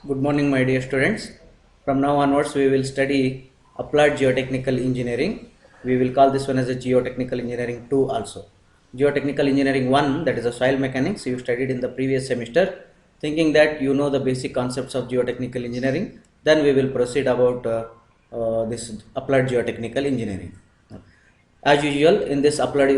Good morning, my dear students. From now onwards, we will study applied geotechnical engineering. We will call this one as a geotechnical engineering 2 also. Geotechnical engineering 1, that is a soil mechanics, you studied in the previous semester. Thinking that you know the basic concepts of geotechnical engineering, then we will proceed about this applied geotechnical engineering. As usual, in this applied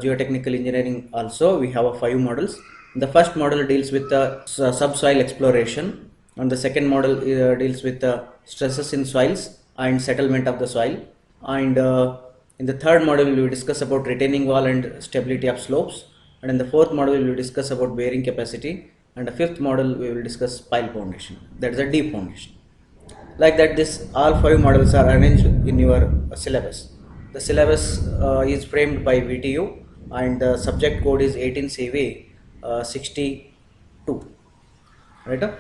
geotechnical engineering also, we have 5 models. The first model deals with the subsoil exploration, and the second model deals with the stresses in soils and settlement of the soil. And in the third model, we will discuss about retaining wall and stability of slopes. And in the fourth model, we will discuss about bearing capacity. And the fifth model, we will discuss pile foundation. That is a deep foundation. Like that, this all 5 models are arranged in your syllabus. The syllabus is framed by VTU, and the subject code is 18CV 62, right?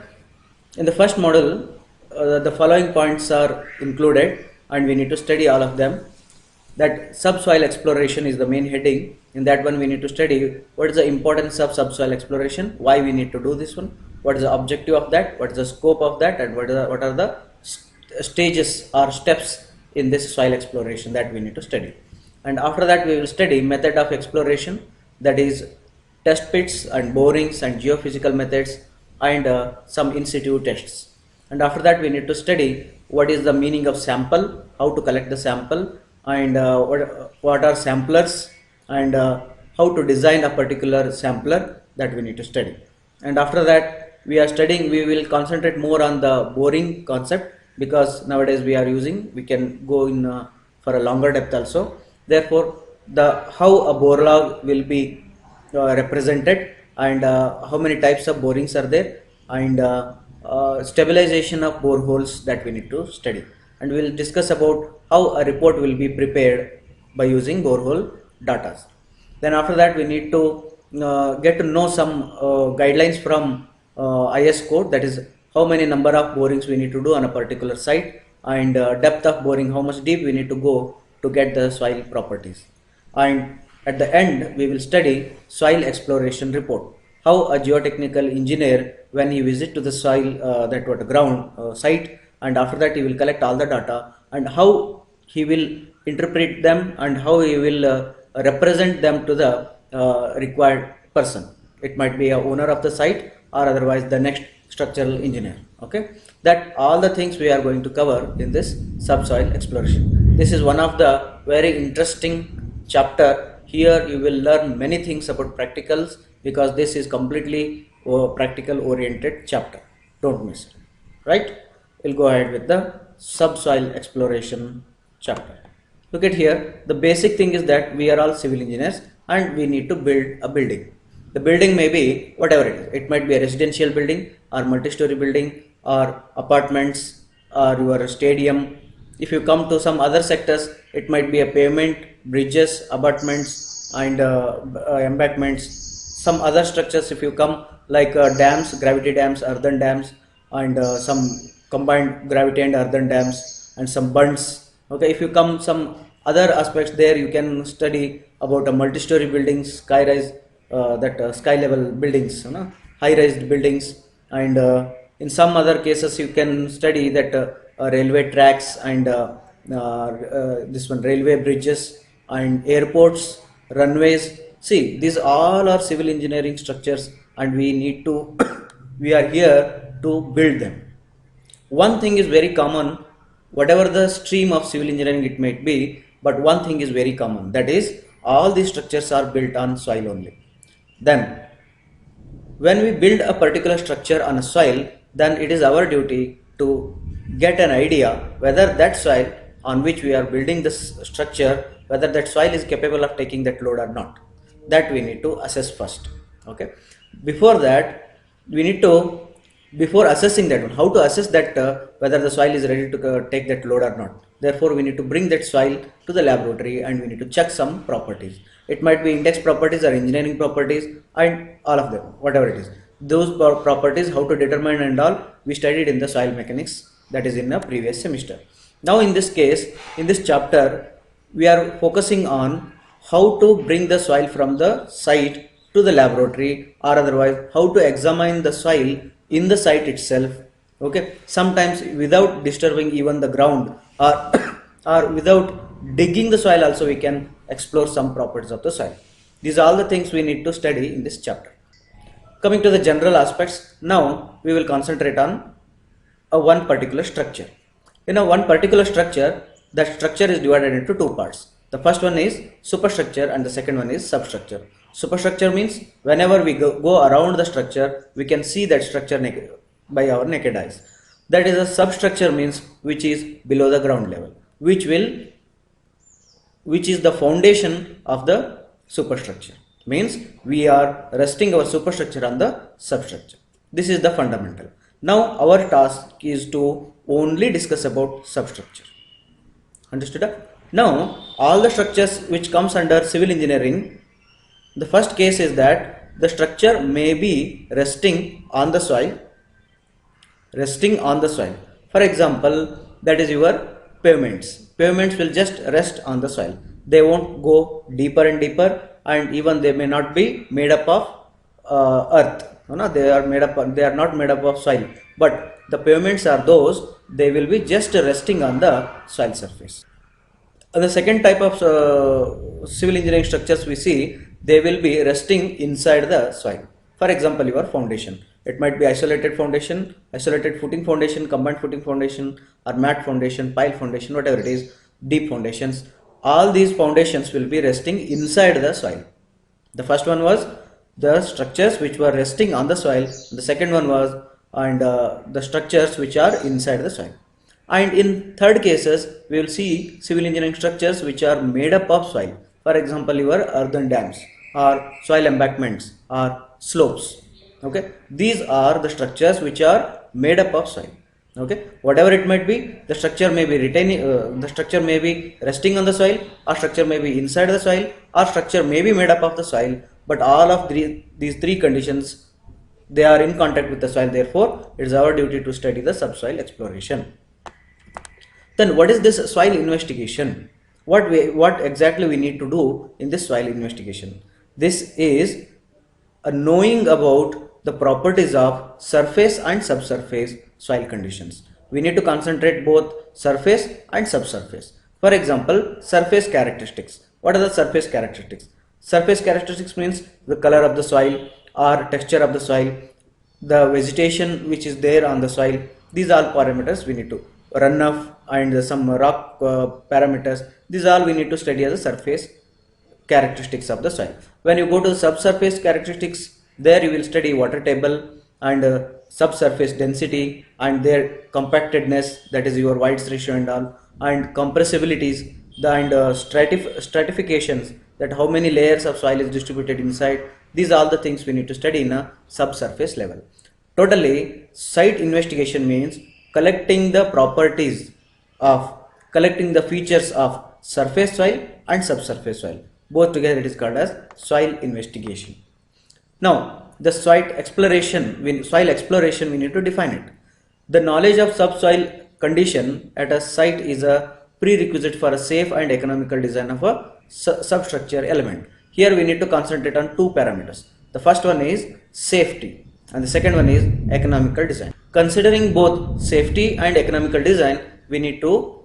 In the first model, the following points are included and we need to study all of them. That subsoil exploration is the main heading. In that one, we need to study what is the importance of subsoil exploration, why we need to do this one, what is the objective of that, what is the scope of that, and what are the stages or steps in this soil exploration that we need to study. And after that, we will study method of exploration, that is test pits and borings and geophysical methods and some in situ tests. And after that, we need to study what is the meaning of sample, how to collect the sample, and what are samplers, and how to design a particular sampler, that we need to study. And after that, we will concentrate more on the boring concept, because nowadays we can go in for a longer depth also. Therefore, the how a bore log will be represented, and how many types of borings are there, and stabilization of boreholes, that we need to study. And we will discuss about how a report will be prepared by using borehole data. Then after that, we need to get to know some guidelines from IS code, that is how many number of borings we need to do on a particular site, and depth of boring, how much deep we need to go to get the soil properties. And at the end, we will study soil exploration report, how a geotechnical engineer, when he visit to the soil, that what ground site, and after that he will collect all the data, and how he will interpret them, and how he will represent them to the required person. It might be a owner of the site, or otherwise the next structural engineer. Okay, that all the things we are going to cover in this subsoil exploration. This is one of the very interesting chapter. Here you will learn many things about practicals, because this is completely practical oriented chapter. Don't miss it. Right? We'll go ahead with the subsoil exploration chapter. Look at here, the basic thing is that we are all civil engineers and we need to build a building. The building may be whatever it is. It might be a residential building, or multi-story building, or apartments, or your stadium. If you come to some other sectors, it might be a pavement, bridges, abutments, and embankments. Some other structures, if you come, like dams, gravity dams, earthen dams, and some combined gravity and earthen dams, and some bunds. Okay, if you come some other aspects there, you can study about a multi-story buildings, sky rise, sky level buildings, high raised buildings, and in some other cases you can study that railway tracks, and this one railway bridges and airports, runways. See, these all are civil engineering structures, and we need to we are here to build them. One thing is very common, whatever the stream of civil engineering it might be, but one thing is very common, that is all these structures are built on soil only. Then when we build a particular structure on a soil, then it is our duty to get an idea whether that soil on which we are building this structure, whether that soil is capable of taking that load or not. That we need to assess first. Okay, before that, we need to, before assessing that one, how to assess that whether the soil is ready to take that load or not. Therefore, we need to bring that soil to the laboratory, and we need to check some properties. It might be index properties or engineering properties, and all of them, whatever it is. Those properties, how to determine and all, we studied in the soil mechanics, that is in a previous semester. Now in this case, in this chapter, we are focusing on how to bring the soil from the site to the laboratory, or otherwise how to examine the soil in the site itself, Okay, sometimes without disturbing even the ground, or or without digging the soil also we can explore some properties of the soil. These are all the things we need to study in this chapter. Coming to the general aspects, now we will concentrate on a one particular structure. In a one particular structure, that structure is divided into two parts. The first one is superstructure and the second one is substructure. Superstructure means whenever we go around the structure, we can see that structure by our naked eyes. That is a substructure means which is below the ground level, which is the foundation of the superstructure. Means we are resting our superstructure on the substructure. This is the fundamental. Now our task is to only discuss about substructure. Understood? Now all the structures which comes under civil engineering, the first case is that the structure may be resting on the soil. For example, that is your pavements will just rest on the soil. They won't go deeper and deeper, and even they may not be made up of earth. No, they are not made up of soil, but the pavements are those, they will be just resting on the soil surface. The second type of civil engineering structures we see, they will be resting inside the soil. For example, your foundation. It might be isolated foundation, isolated footing foundation, combined footing foundation, or mat foundation, pile foundation, whatever it is, deep foundations. All these foundations will be resting inside the soil. The first one was the structures which were resting on the soil. The second one was the structures which are inside the soil. And in third cases, we will see civil engineering structures which are made up of soil. For example, your earthen dams or soil embankments or slopes. Okay, these are the structures which are made up of soil. Okay, whatever it might be, the structure may be the structure may be resting on the soil, or structure may be inside the soil, or structure may be made up of the soil. But all of these three conditions, they are in contact with the soil. Therefore, it is our duty to study the subsoil exploration. Then what is this soil investigation? What exactly we need to do in this soil investigation? This is knowing about the properties of surface and subsurface soil conditions. We need to concentrate both surface and subsurface. For example, surface characteristics. What are the surface characteristics? Surface characteristics means the color of the soil or texture of the soil, the vegetation which is there on the soil. These are all parameters we need to, runoff and some rock parameters. These all we need to study as a surface characteristics of the soil. When you go to the subsurface characteristics, there you will study water table and subsurface density and their compactedness, that is your White's ratio and all, and compressibilities, and stratifications, that how many layers of soil is distributed inside. These are all the things we need to study in a subsurface level. Totally, site investigation means collecting the features of surface soil and subsurface soil. Both together it is called as soil investigation. Now, the soil exploration we need to define it. The knowledge of subsoil condition at a site is a prerequisite for a safe and economical design of a substructure element. Here we need to concentrate on two parameters. The first one is safety and the second one is economical design. Considering both safety and economical design, we need to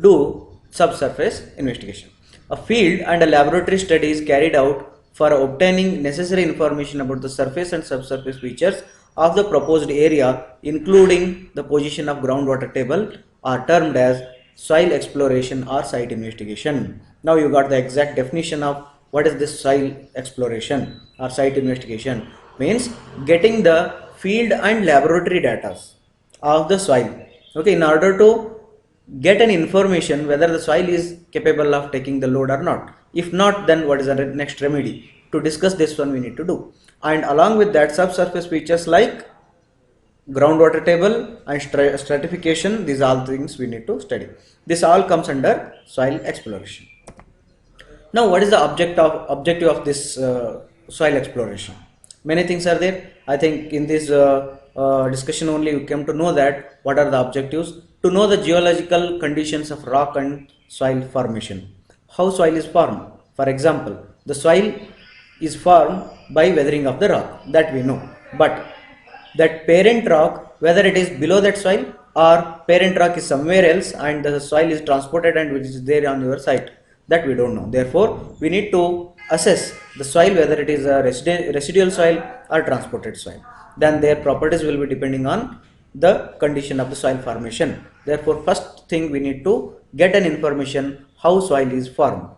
do subsurface investigation. A field and a laboratory study is carried out for obtaining necessary information about the surface and subsurface features of the proposed area, including the position of groundwater table, are termed as soil exploration or site investigation. Now you got the exact definition of what is this soil exploration or site investigation. Means getting the field and laboratory data of the soil, okay, in order to get an information whether the soil is capable of taking the load or not. If not, then what is the next remedy? To discuss this one we need to do. And along with that, subsurface features like groundwater table and stratification, these are all things we need to study. This all comes under soil exploration. Now what is the objective of this soil exploration? Many things are there. I think in this discussion only we came to know that what are the objectives. To know the geological conditions of rock and soil formation. How soil is formed. For example, the soil is formed by weathering of the rock, that we know. But that parent rock whether it is below that soil or parent rock is somewhere else and the soil is transported and which is there on your site, that we don't know. Therefore we need to assess the soil whether it is a residual soil or transported soil. Then their properties will be depending on the condition of the soil formation. Therefore first thing we need to get an information how soil is formed,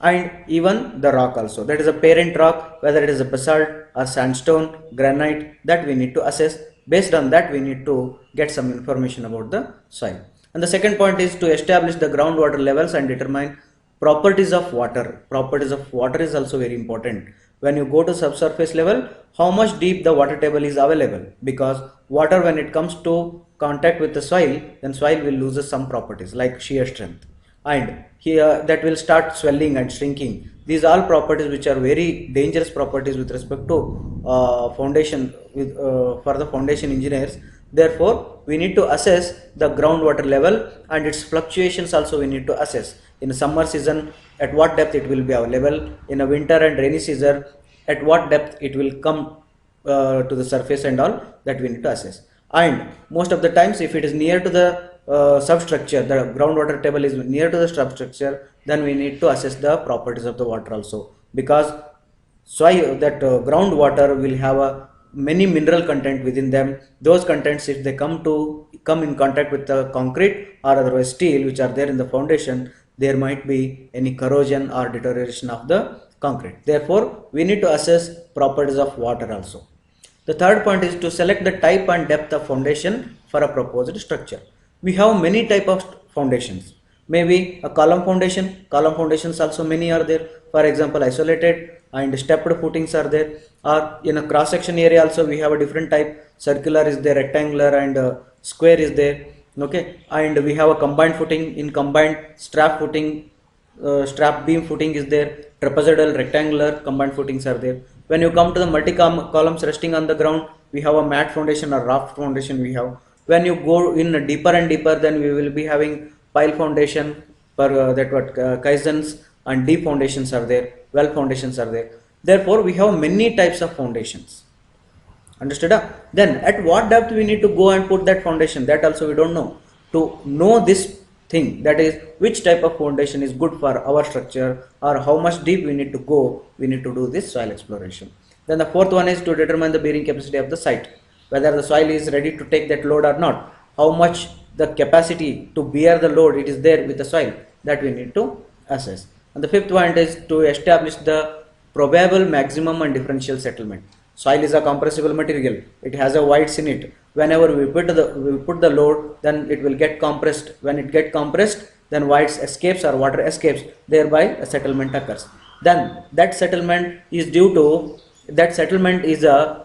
and even the rock also, that is a parent rock, whether it is a basalt or sandstone, granite, that we need to assess. Based on that we need to get some information about the soil. And the second point is to establish the groundwater levels and determine properties of water. Properties of water is also very important. When you go to subsurface level, how much deep the water table is available, because water when it comes to contact with the soil, then soil will lose some properties like shear strength, and here that will start swelling and shrinking. These all properties which are very dangerous properties with respect to foundation for the foundation engineers. Therefore we need to assess the groundwater level and its fluctuations also we need to assess. In summer season at what depth it will be available, in a winter and rainy season at what depth it will come to the surface, and all that we need to assess. And most of the times if it is near to the substructure, the groundwater table is near to the substructure, then we need to assess the properties of the water also, because soil that groundwater will have a many mineral content within them. Those contents, if they come in contact with the concrete or otherwise steel which are there in the foundation, there might be any corrosion or deterioration of the concrete. Therefore we need to assess properties of water also. The third point is to select the type and depth of foundation for a proposed structure. We have many type of foundations. Maybe a column foundations also many are there. For example, isolated and stepped footings are there. Or in a cross section area also we have a different type. Circular is there, rectangular and square is there. Okay, and we have a combined footing. In combined, strap footing, strap beam footing is there. Trapezoidal, rectangular, combined footings are there. When you come to the multi columns resting on the ground, we have a mat foundation or raft foundation we have. When you go in deeper and deeper, then we will be having pile foundation for kaizens, and deep foundations are there, well foundations are there. Therefore we have many types of foundations. Understood? Then at what depth we need to go and put that foundation, that also we don't know. To know this thing, that is which type of foundation is good for our structure or how much deep we need to go, we need to do this soil exploration. Then the fourth one is to determine the bearing capacity of the site, whether the soil is ready to take that load or not, how much the capacity to bear the load it is there with the soil, that we need to assess. And the fifth point is to establish the probable maximum and differential settlement. Soil is a compressible material, it has a voids in it. Whenever we put the load, then it will get compressed. When it get compressed, then voids escapes or water escapes, thereby a settlement occurs. Then that settlement is due to, that settlement is a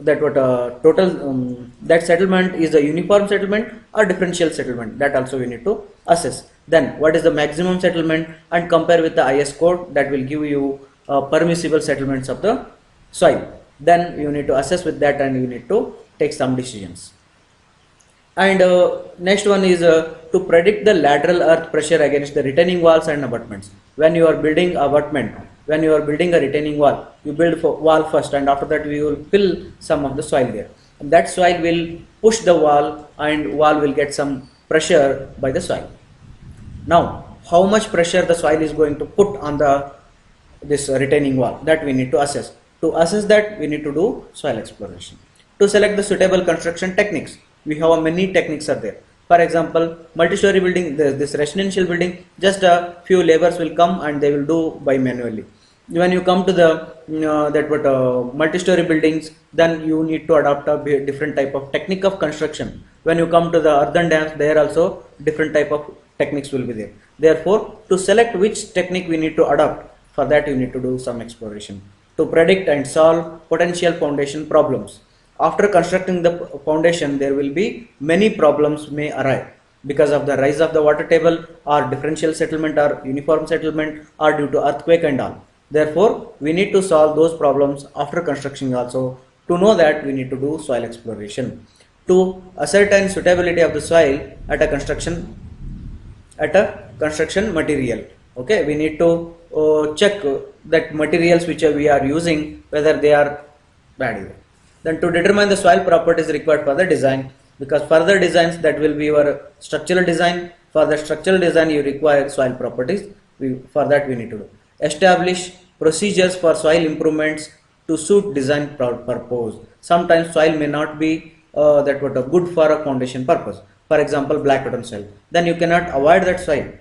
that settlement is a uniform settlement or differential settlement, that also we need to assess. Then what is the maximum settlement, and compare with the IS code, that will give you permissible settlements of the soil. Then you need to assess with that and you need to take some decisions. And next one is to predict the lateral earth pressure against the retaining walls and abutments. When you are building abutment, when you are building a retaining wall, you build wall first, and after that we will fill some of the soil there. And that soil will push the wall, and wall will get some pressure by the soil. Now, how much pressure the soil is going to put on this retaining wall, that we need to assess. To assess that, we need to do soil exploration. To select the suitable construction techniques, we have many techniques are there. For example, multi-story building, this residential building, just a few laborers will come and they will do by manually. When you come to the multi-story buildings, then you need to adopt a different type of technique of construction. When you come to the earthen dams, there also different type of techniques will be there. Therefore, to select which technique we need to adopt, for that you need to do some exploration. To predict and solve potential foundation problems. After constructing the foundation, there will be many problems may arise because of the rise of the water table, or differential settlement, or uniform settlement, or due to earthquake and all. Therefore, we need to solve those problems after construction also. To know that, we need to do soil exploration. To ascertain suitability of the soil at a construction material. Okay, we need to check that materials which we are using, whether they are bad. Then to determine the soil properties required for the design, because further designs that will be your structural design. For the structural design you require soil properties. For that we need to do. Establish procedures for soil improvements to suit design purpose. Sometimes soil may not be that what good for a foundation purpose. For example, black cotton soil. Then you cannot avoid that soil.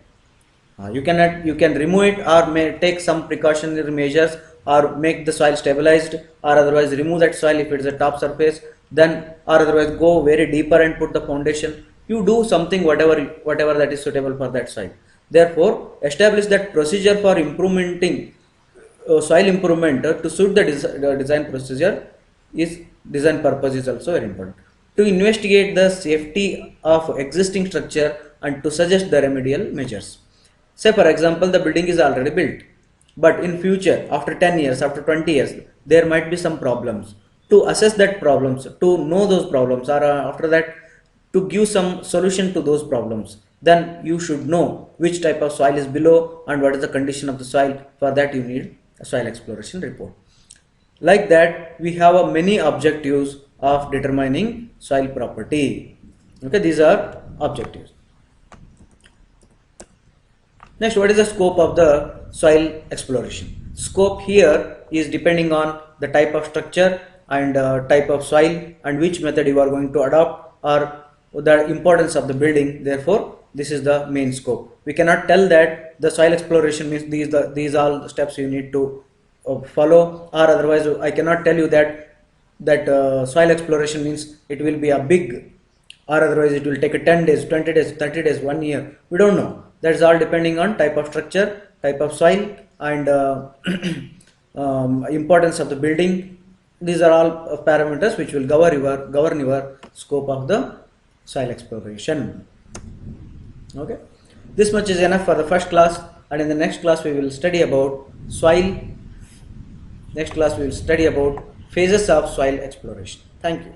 You can remove it or may take some precautionary measures or make the soil stabilized, or otherwise remove that soil if it is a top surface, then or otherwise go very deeper and put the foundation. You do something whatever that is suitable for that soil. Therefore, establish that procedure for implementing soil improvement to suit the design procedure is design purpose is also very important. To investigate the safety of existing structure and to suggest the remedial measures. Say for example, the building is already built, but in future, after 10 years, after 20 years, there might be some problems. To assess that problems, to know those problems, or after that, to give some solution to those problems, then you should know which type of soil is below and what is the condition of the soil. For that, you need a soil exploration report. Like that, we have a many objectives of determining soil property. Okay, these are objectives. Next, what is the scope of the soil exploration? Scope here is depending on the type of structure and type of soil and which method you are going to adopt, or the importance of the building. Therefore, this is the main scope. We cannot tell that the soil exploration means these all the steps you need to follow, or otherwise I cannot tell you that soil exploration means it will be a big, or otherwise it will take a 10 days, 20 days, 30 days, 1 year. We don't know. That is all depending on type of structure, type of soil, and importance of the building. These are all parameters which will govern your scope of the soil exploration. Okay, this much is enough for the first class, and in the next class we will study about soil. Next class we will study about phases of soil exploration. Thank you.